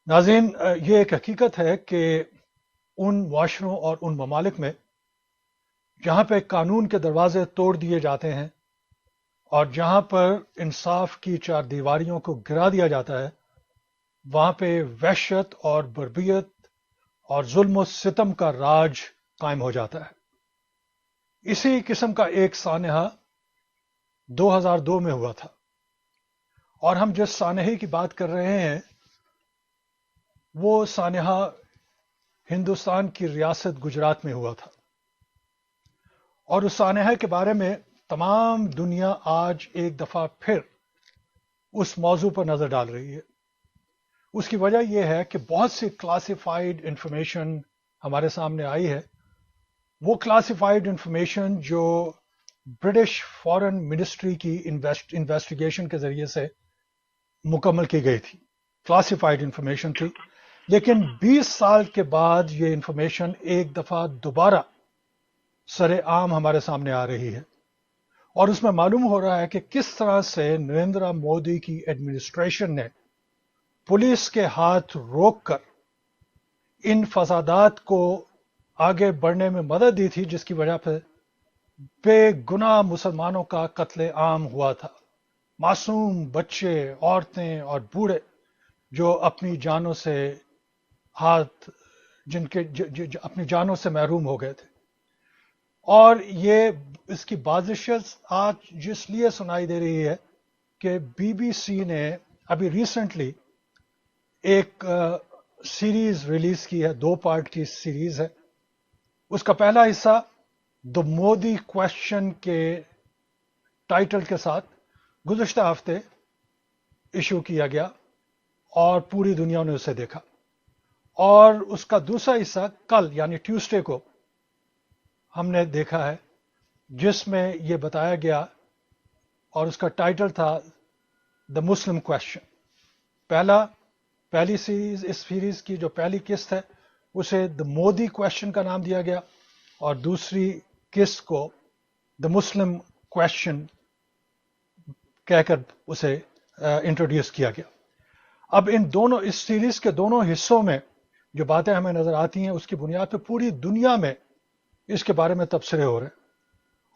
ناظرین، یہ ایک حقیقت ہے کہ ان معاشروں اور ان ممالک میں جہاں پہ قانون کے دروازے توڑ دیے جاتے ہیں اور جہاں پر انصاف کی چار دیواریوں کو گرا دیا جاتا ہے، وہاں پہ وحشت اور بربریت اور ظلم و ستم کا راج قائم ہو جاتا ہے۔ اسی قسم کا ایک سانحہ 2002 میں ہوا تھا، اور ہم جس سانحے کی بات کر رہے ہیں وہ سانحہ ہندوستان کی ریاست گجرات میں ہوا تھا، اور اس سانحے کے بارے میں تمام دنیا آج ایک دفعہ پھر اس موضوع پر نظر ڈال رہی ہے۔ اس کی وجہ یہ ہے کہ بہت سی کلاسیفائیڈ انفارمیشن ہمارے سامنے آئی ہے، وہ کلاسیفائیڈ انفارمیشن جو برٹش فارن منسٹری کی انویسٹیگیشن کے ذریعے سے مکمل کی گئی تھی، کلاسیفائیڈ انفارمیشن تھی، لیکن 20 سال کے بعد یہ انفارمیشن ایک دفعہ دوبارہ سر عام ہمارے سامنے آ رہی ہے، اور اس میں معلوم ہو رہا ہے کہ کس طرح سے نریندر مودی کی ایڈمنسٹریشن نے پولیس کے ہاتھ روک کر ان فسادات کو آگے بڑھنے میں مدد دی تھی، جس کی وجہ سے بے گناہ مسلمانوں کا قتل عام ہوا تھا۔ معصوم بچے، عورتیں اور بوڑھے جو اپنی جانوں سے ہاتھ جن کے اپنی جانوں سے محروم ہو گئے تھے، اور یہ اس کی بازشت آج جس لیے سنائی دے رہی ہے کہ بی بی سی نے ابھی ریسنٹلی ایک سیریز ریلیز کی ہے، 2 پارٹ کی سیریز ہے۔ اس کا پہلا حصہ دا مودی کوشچن کے ٹائٹل کے ساتھ گزشتہ ہفتے ایشو کیا گیا، اور پوری دنیا نے اسے دیکھا، اور اس کا دوسرا حصہ کل یعنی ٹیوزڈے کو ہم نے دیکھا ہے، جس میں یہ بتایا گیا، اور اس کا ٹائٹل تھا دا مسلم کوشچن۔ پہلی سیریز، اس سیریز کی جو پہلی قسط ہے اسے دا مودی کوشچن کا نام دیا گیا، اور دوسری قسط کو دا مسلم کوشچن کہہ کر اسے انٹروڈیوس کیا گیا۔ اب اس سیریز کے دونوں حصوں میں جو باتیں ہمیں نظر آتی ہیں، اس کی بنیاد پہ پوری دنیا میں اس کے بارے میں تبصرے ہو رہے ہیں،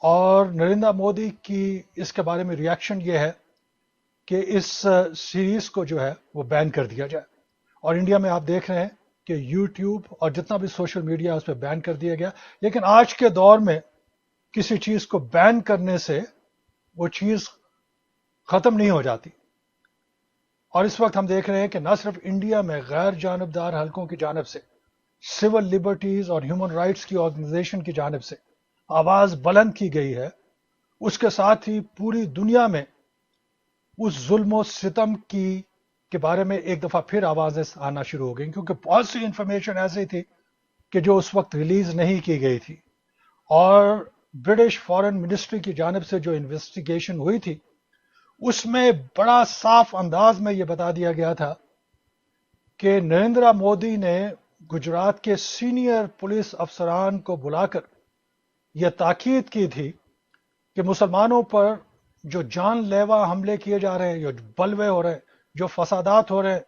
اور نریندر مودی کی اس کے بارے میں ریاکشن یہ ہے کہ اس سیریز کو جو ہے وہ بین کر دیا جائے، اور انڈیا میں آپ دیکھ رہے ہیں کہ یوٹیوب اور جتنا بھی سوشل میڈیا اس پہ بین کر دیا گیا، لیکن آج کے دور میں کسی چیز کو بین کرنے سے وہ چیز ختم نہیں ہو جاتی، اور اس وقت ہم دیکھ رہے ہیں کہ نہ صرف انڈیا میں غیر جانبدار حلقوں کی جانب سے، سول لبرٹیز اور ہیومن رائٹس کی آرگنائزیشن کی جانب سے آواز بلند کی گئی ہے، اس کے ساتھ ہی پوری دنیا میں اس ظلم و ستم کے بارے میں ایک دفعہ پھر آوازیں آنا شروع ہو گئیں، کیونکہ بہت سی انفارمیشن ایسی تھی کہ جو اس وقت ریلیز نہیں کی گئی تھی، اور برٹش فارن منسٹری کی جانب سے جو انویسٹیگیشن ہوئی تھی اس میں بڑا صاف انداز میں یہ بتا دیا گیا تھا کہ نریندر مودی نے گجرات کے سینئر پولیس افسران کو بلا کر یہ تاکید کی تھی کہ مسلمانوں پر جو جان لیوا حملے کیے جا رہے ہیں، جو بلوے ہو رہے ہیں، جو فسادات ہو رہے ہیں،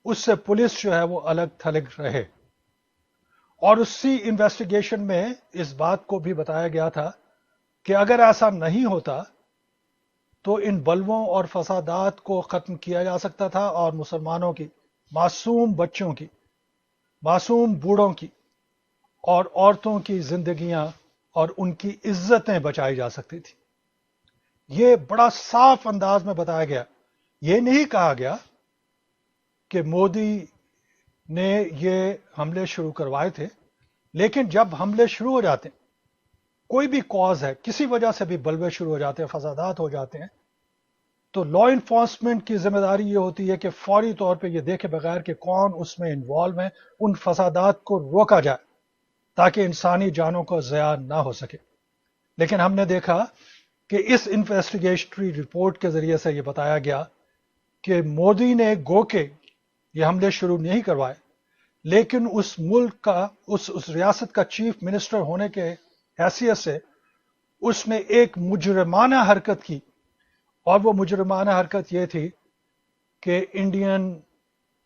اس سے پولیس جو ہے وہ الگ تھلگ رہے۔ اور اسی انویسٹیگیشن میں اس بات کو بھی بتایا گیا تھا کہ اگر ایسا نہیں ہوتا تو ان بلووں اور فسادات کو ختم کیا جا سکتا تھا، اور مسلمانوں کی، معصوم بچوں کی، معصوم بوڑھوں کی اور عورتوں کی زندگیاں اور ان کی عزتیں بچائی جا سکتی تھی۔ یہ بڑا صاف انداز میں بتایا گیا۔ یہ نہیں کہا گیا کہ مودی نے یہ حملے شروع کروائے تھے، لیکن جب حملے شروع ہو جاتے ہیں، کوئی بھی کاز ہے، کسی وجہ سے بھی بلوے شروع ہو جاتے ہیں، فسادات ہو جاتے ہیں، تو لا انفورسمنٹ کی ذمہ داری یہ ہوتی ہے کہ فوری طور پہ یہ دیکھے بغیر کہ کون اس میں انوالو ہے، ان فسادات کو روکا جائے تاکہ انسانی جانوں کو ضیاع نہ ہو سکے۔ لیکن ہم نے دیکھا کہ اس انویسٹیگیشنری رپورٹ کے ذریعے سے یہ بتایا گیا کہ مودی نے گو کے یہ حملے شروع نہیں کروائے، لیکن اس ملک کا، اس ریاست کا چیف منسٹر ہونے کے حیثیت سے اس نے ایک مجرمانہ حرکت کی، اور وہ مجرمانہ حرکت یہ تھی کہ انڈین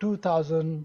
2000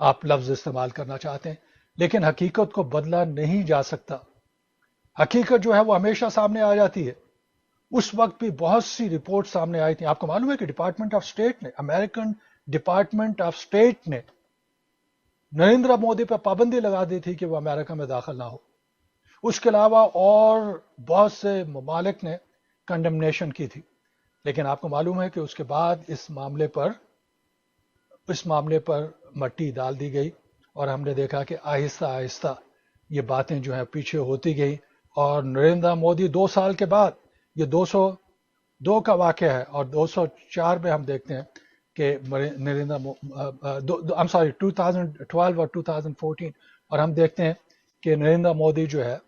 آپ لفظ استعمال کرنا چاہتے ہیں، لیکن حقیقت کو بدلا نہیں جا سکتا. حقیقت جو ہے وہ ہمیشہ سامنے آ جاتی ہے. اس وقت بھی بہت سی رپورٹ سامنے آئی تھیں. آپ کو معلوم ہے کہ ڈپارٹمنٹ آف اسٹیٹ نے، امریکن ڈپارٹمنٹ آف اسٹیٹ نے نریندر مودی پہ پابندی لگا دی تھی کہ وہ امریکہ میں داخل نہ ہو. اس کے علاوہ اور بہت سے ممالک نے کنڈمنیشن کی تھی. لیکن آپ کو معلوم ہے کہ اس کے بعد اس معاملے پر مٹی ڈال دی گئی، اور ہم نے دیکھا کہ آہستہ آہستہ یہ باتیں جو ہیں پیچھے ہوتی گئی. اور نریندر مودی 2 سال کے بعد، یہ 202 کا واقعہ ہے، اور 204 میں ہم دیکھتے ہیں کہ 2012 اور 2014، اور ہم دیکھتے ہیں کہ نریندر مودی جو ہے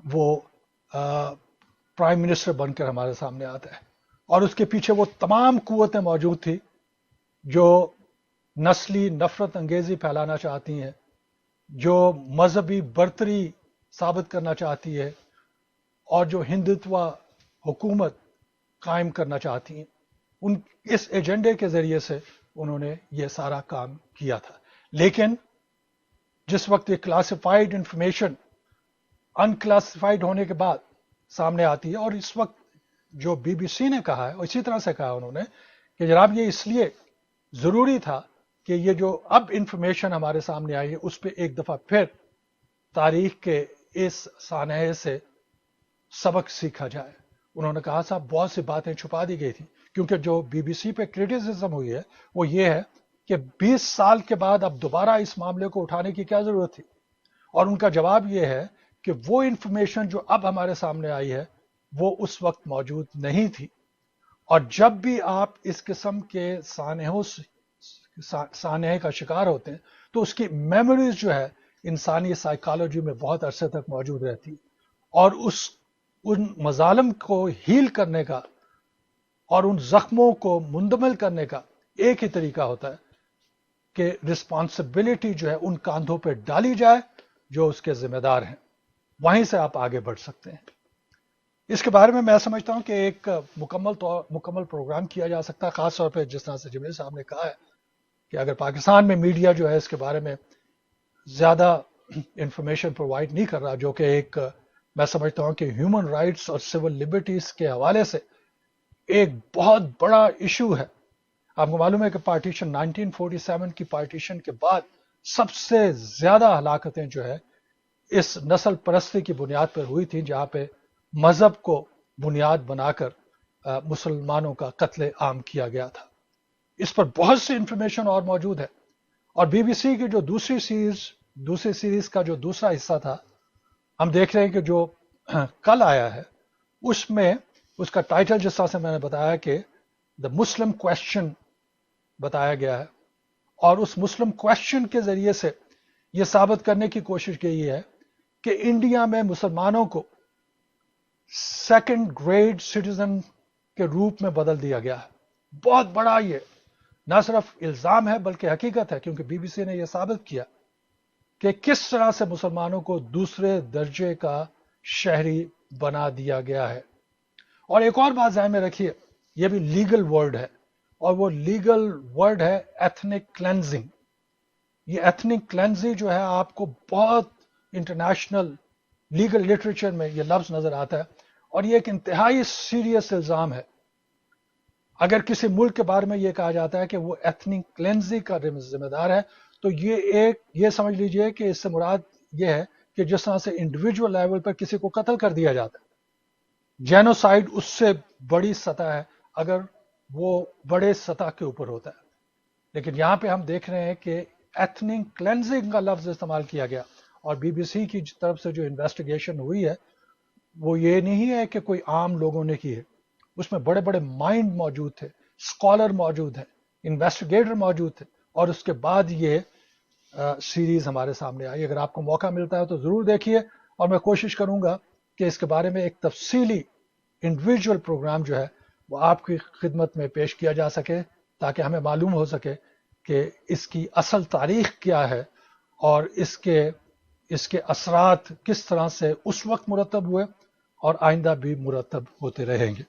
وہ پرائم منسٹر بن کر ہمارے سامنے آتا ہے. اور اس کے پیچھے وہ تمام قوتیں موجود تھی جو نسلی نفرت انگیزی پھیلانا چاہتی ہیں، جو مذہبی برتری ثابت کرنا چاہتی ہے، اور جو ہندوتوا حکومت قائم کرنا چاہتی ہیں. اس ایجنڈے کے ذریعے سے انہوں نے یہ سارا کام کیا تھا. لیکن جس وقت یہ کلاسیفائڈ انفارمیشن ان کلاسیفائڈ ہونے کے بعد سامنے آتی ہے، اور اس وقت جو بی بی سی نے کہا ہے، اور اسی طرح سے کہا انہوں نے کہ جناب یہ اس لیے ضروری تھا کہ یہ جو اب انفارمیشن ہمارے سامنے آئی ہے اس پہ ایک دفعہ پھر تاریخ کے اس سانحے سے سبق سیکھا جائے. انہوں نے کہا صاحب بہت سی باتیں چھپا دی گئی تھیں، کیونکہ جو بی بی سی پہ کریٹیسزم ہوئی ہے وہ یہ ہے کہ 20 سال کے بعد اب دوبارہ اس معاملے کو اٹھانے کی کیا ضرورت تھی. اور ان کا جواب یہ ہے کہ وہ انفارمیشن جو اب ہمارے سامنے آئی ہے وہ اس وقت موجود نہیں تھی. اور جب بھی آپ اس قسم کے سانحے کا شکار ہوتے ہیں تو اس کی میموریز جو ہے انسانی سائیکالوجی میں بہت عرصے تک موجود رہتی ہے. اور ان مظالم کو ہیل کرنے کا اور ان زخموں کو مندمل کرنے کا ایک ہی طریقہ ہوتا ہے کہ رسپانسبلٹی جو ہے ان کاندھوں پہ ڈالی جائے جو اس کے ذمہ دار ہیں. وہیں سے آپ آگے بڑھ سکتے ہیں. اس کے بارے میں سمجھتا ہوں کہ ایک مکمل پروگرام کیا جا سکتا ہے، خاص طور پہ جس طرح سے جمیل صاحب نے کہا ہے کہ اگر پاکستان میں میڈیا جو ہے اس کے بارے میں زیادہ انفارمیشن پرووائڈ نہیں کر رہا، جو کہ ایک میں سمجھتا ہوں کہ ہیومن رائٹس اور سول لبرٹیز کے حوالے سے ایک بہت بڑا ایشو ہے. آپ کو معلوم ہے کہ پارٹیشن 1947 کی پارٹیشن کے بعد سب سے زیادہ ہلاکتیں جو ہے اس نسل پرستی کی بنیاد پر ہوئی تھیں، جہاں پہ مذہب کو بنیاد بنا کر مسلمانوں کا قتل عام کیا گیا تھا. اس پر بہت سی انفارمیشن اور موجود ہے. اور بی بی سی کی جو دوسری سیریز کا جو دوسرا حصہ تھا، ہم دیکھ رہے ہیں کہ جو کل آیا ہے اس میں اس کا ٹائٹل جس طرح سے میں نے بتایا کہ دا مسلم کویسچن بتایا گیا ہے. اور اس مسلم کویسچن کے ذریعے سے یہ ثابت کرنے کی کوشش کی ہے کہ انڈیا میں مسلمانوں کو سیکنڈ گریڈ سٹیزن کے روپ میں بدل دیا گیا ہے. بہت بڑا یہ نہ صرف الزام ہے بلکہ حقیقت ہے، کیونکہ بی بی سی نے یہ ثابت کیا کہ کس طرح سے مسلمانوں کو دوسرے درجے کا شہری بنا دیا گیا ہے. اور ایک اور بات ذہن میں رکھیے، یہ بھی لیگل ورڈ ہے، اور وہ لیگل ورڈ ہے ایتھنک کلینزنگ. یہ ایتھنک کلینزنگ جو ہے آپ کو بہت انٹرنیشنل لیگل لٹریچر میں یہ لفظ نظر آتا ہے، اور یہ ایک انتہائی سیریس الزام ہے. اگر کسی ملک کے بارے میں یہ کہا جاتا ہے کہ وہ ایتھنک کلینزنگ کا ذمہ دار ہے، تو یہ سمجھ لیجئے کہ اس سے مراد یہ ہے کہ جس طرح سے انڈیویجول لیول پر کسی کو قتل کر دیا جاتا ہے، جینوسائیڈ اس سے بڑی سطح ہے اگر وہ بڑے سطح کے اوپر ہوتا ہے. لیکن یہاں پہ ہم دیکھ رہے ہیں کہ ایتھنک کلینزنگ کا لفظ استعمال کیا گیا. اور بی بی سی کی طرف سے جو انویسٹیگیشن ہوئی ہے وہ یہ نہیں ہے کہ کوئی عام لوگوں نے کی ہے، اس میں بڑے بڑے مائنڈ موجود تھے، اسکالر موجود ہیں، انویسٹیگیٹر موجود تھے. اور اس کے بعد یہ سیریز ہمارے سامنے آئی. اگر آپ کو موقع ملتا ہے تو ضرور دیکھیے، اور میں کوشش کروں گا کہ اس کے بارے میں ایک تفصیلی انڈیویجول پروگرام جو ہے وہ آپ کی خدمت میں پیش کیا جا سکے، تاکہ ہمیں معلوم ہو سکے کہ اس کی اصل تاریخ کیا ہے اور اس کے اثرات کس طرح سے اس وقت مرتب ہوئے اور آئندہ بھی مرتب ہوتے رہیں گے.